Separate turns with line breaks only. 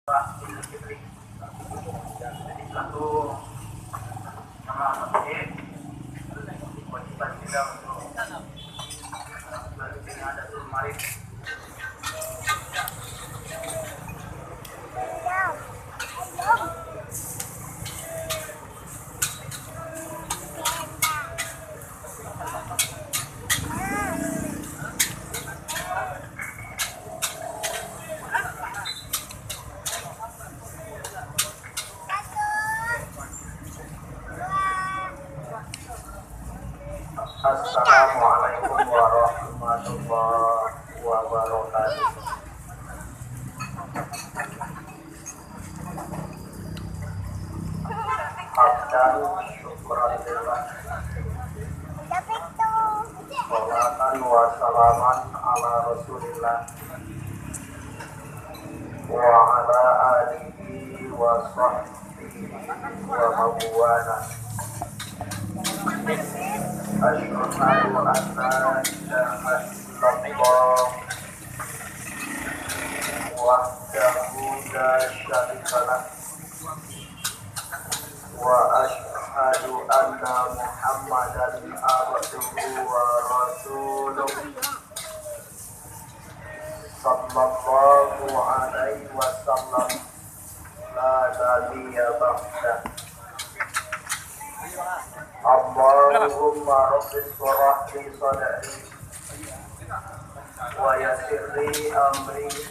Pak Idul Fitri. Jadi satu nama masjid kewajiban kita untuk berarti ada tuh mari Assalamualaikum warahmatullahi wabarakatuh. Hamdan syukran lillah. Salatan wa salaman ala Rasulillah wa ala alihi wa sahbihi wa mawala. Asyhadu an la ilaha illallah wahdahu la syarika lah wa asyhadu anna Muhammadan abduhu wa rasuluh sallallahu alaihi wasallam la nabiyya ba'dah. Allahumma rabbi shrah li sadri wa yassir li amri